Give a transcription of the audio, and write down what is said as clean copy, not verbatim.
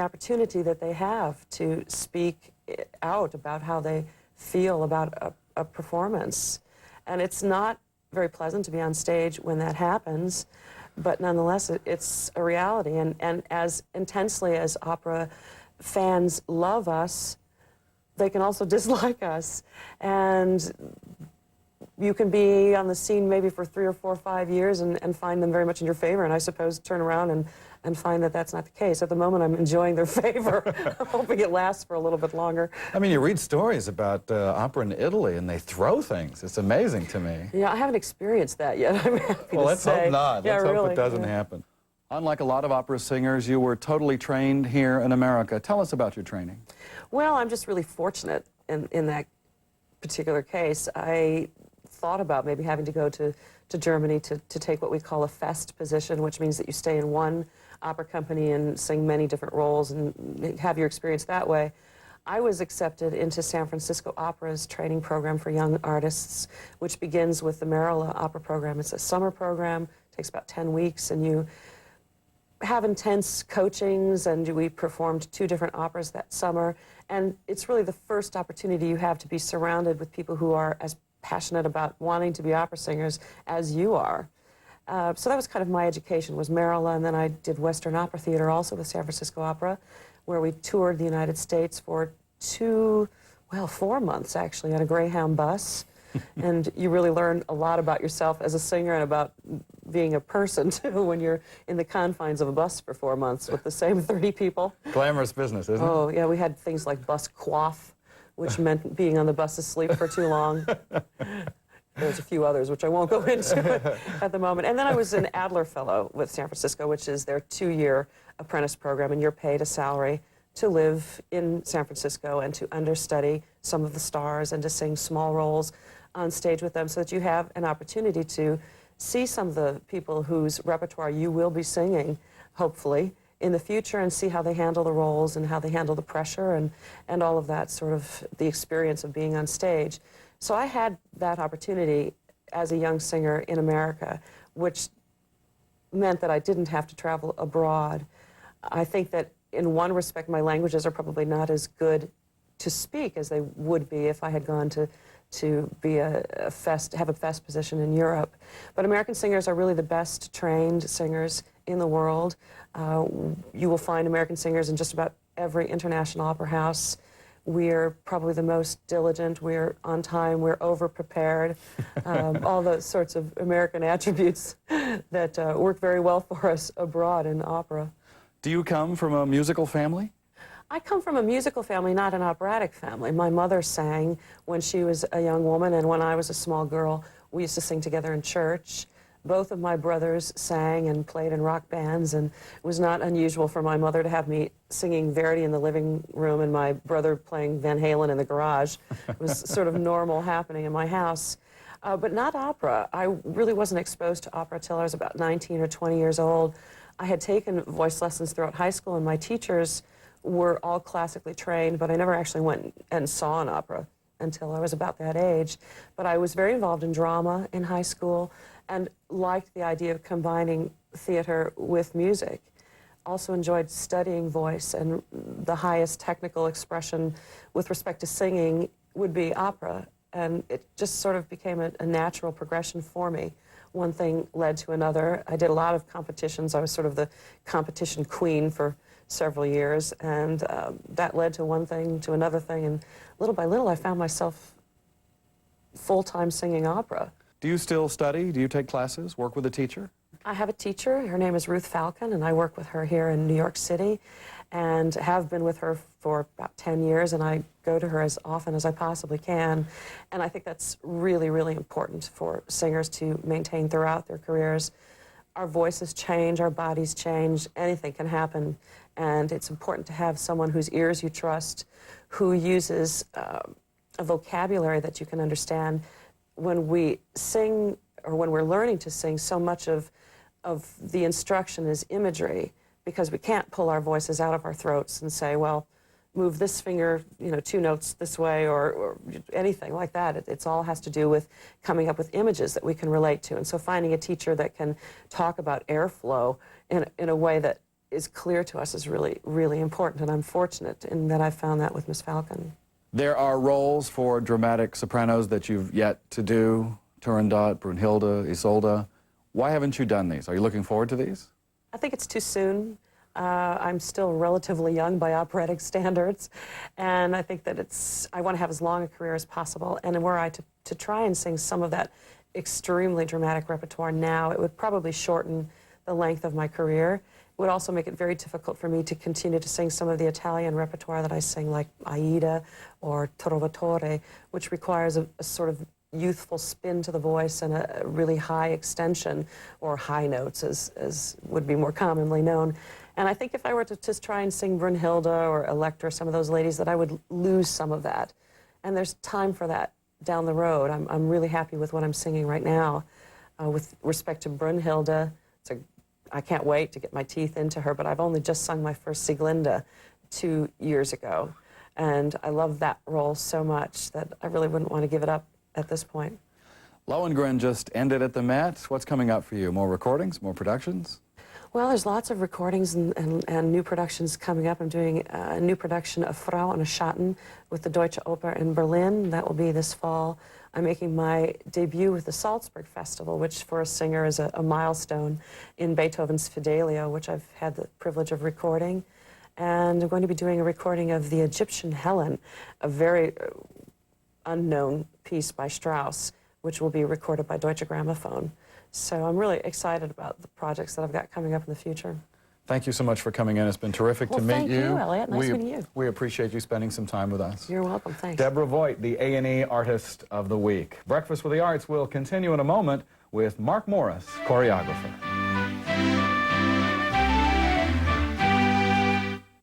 opportunity that they have to speak out about how they feel about a performance. And it's not very pleasant to be on stage when that happens, but nonetheless, it's a reality. And as intensely as opera fans love us, they can also dislike us. And you can be on the scene maybe for 3 or 4 or 5 years and find them very much in your favor, and I suppose turn around and find that that's not the case. At the moment, I'm enjoying their favor. I'm hoping it lasts for a little bit longer. I mean, you read stories about opera in Italy, and they throw things. It's amazing to me. Yeah, I haven't experienced that yet, I'm happy Well, to let's say. hope not. Yeah, Let's really, hope it doesn't happen. Unlike a lot of opera singers, you were totally trained here in America. Tell us about your training. Well, I'm just really fortunate in that particular case. I thought about maybe having to go to Germany to take what we call a fest position, which means that you stay in one opera company and sing many different roles and have your experience that way. I was accepted into San Francisco Opera's training program for young artists, which begins with the Marilla Opera program. It's a summer program, takes about 10 weeks, and you have intense coachings, and we performed 2 different operas that summer. And it's really the first opportunity you have to be surrounded with people who are as passionate about wanting to be opera singers as you are. So that was kind of my education, was Marilla, and then I did Western Opera Theater also with San Francisco Opera, where we toured the United States for 4 months actually, on a Greyhound bus. And you really learn a lot about yourself as a singer and about being a person, too, when you're in the confines of a bus for 4 months with the same 30 people. Glamorous business, isn't it? Oh, yeah, we had things like bus quaff, which meant being on the bus asleep for too long. There's a few others, which I won't go into at the moment. And then I was an Adler Fellow with San Francisco, which is their 2-year apprentice program, and you're paid a salary to live in San Francisco and to understudy some of the stars and to sing small roles on stage with them, so that you have an opportunity to see some of the people whose repertoire you will be singing, hopefully, in the future, and see how they handle the roles and how they handle the pressure and all of that, sort of the experience of being on stage. So I had that opportunity as a young singer in America, which meant that I didn't have to travel abroad. I think that in one respect, my languages are probably not as good to speak as they would be if I had gone to be have a fest position in Europe. But American singers are really the best trained singers in the world. You will find American singers in just about every international opera house. We're probably the most diligent, we're on time, we're over-prepared, all those sorts of American attributes that work very well for us abroad in opera. Do you come from a musical family? I come from a musical family, not an operatic family. My mother sang when she was a young woman, and when I was a small girl, we used to sing together in church. Both of my brothers sang and played in rock bands, and it was not unusual for my mother to have me singing Verdi in the living room and my brother playing Van Halen in the garage. It was sort of normal happening in my house. But not opera. I really wasn't exposed to opera till I was about 19 or 20 years old. I had taken voice lessons throughout high school, and my teachers were all classically trained, but I never actually went and saw an opera until I was about that age. But I was very involved in drama in high school and liked the idea of combining theater with music. Also enjoyed studying voice, and the highest technical expression with respect to singing would be opera. And it just sort of became a natural progression for me. One thing led to another. I did a lot of competitions. I was sort of the competition queen for several years, and that led to one thing to another thing, and little by little I found myself full-time singing opera. Do you still study? Do you take classes, work with a teacher? I have a teacher. Her name is Ruth Falcon, and I work with her here in New York City and have been with her for about 10 years, and I go to her as often as I possibly can. And I think that's really, really important for singers to maintain throughout their careers. Our voices change, our bodies change, anything can happen, and it's important to have someone whose ears you trust, who uses a vocabulary that you can understand. When we sing, or when we're learning to sing, so much of the instruction is imagery, because we can't pull our voices out of our throats and say, well, move this finger, 2 notes this way, or anything like that. It all has to do with coming up with images that we can relate to. And so finding a teacher that can talk about airflow in a way that is clear to us is really, really important, and I'm fortunate in that I found that with Miss Falcon. There are roles for dramatic sopranos that you've yet to do, Turandot, Brunhilde, Isolde. Why haven't you done these? Are you looking forward to these? I think it's too soon. I'm still relatively young by operatic standards, and I think that I want to have as long a career as possible, and were I to try and sing some of that extremely dramatic repertoire now, it would probably shorten the length of my career. It would also make it very difficult for me to continue to sing some of the Italian repertoire that I sing, like Aida or Trovatore, which requires a sort of youthful spin to the voice and a really high extension, or high notes as would be more commonly known. And I think if I were to just try and sing Brunhilde or Electra, some of those ladies, that I would lose some of that. And there's time for that down the road. I'm really happy with what I'm singing right now. With respect to Brunhilde, I can't wait to get my teeth into her, but I've only just sung my first Sieglinde 2 years ago. And I love that role so much that I really wouldn't want to give it up at this point. Lohengrin just ended at the Met. What's coming up for you? More recordings, more productions? Well, there's lots of recordings and new productions coming up. I'm doing a new production of Frau ohne Schatten with the Deutsche Oper in Berlin. That will be this fall. I'm making my debut with the Salzburg Festival, which for a singer is a milestone, in Beethoven's Fidelio, which I've had the privilege of recording. And I'm going to be doing a recording of the Egyptian Helen, a very unknown piece by Strauss, which will be recorded by Deutsche Grammophon. So I'm really excited about the projects that I've got coming up in the future. Thank you so much for coming in. It's been terrific to meet you. Thank you, Elliott. Nice meeting you. We appreciate you spending some time with us. You're welcome. Thanks. Deborah Voigt, the A&E Artist of the Week. Breakfast with the Arts will continue in a moment with Mark Morris, choreographer.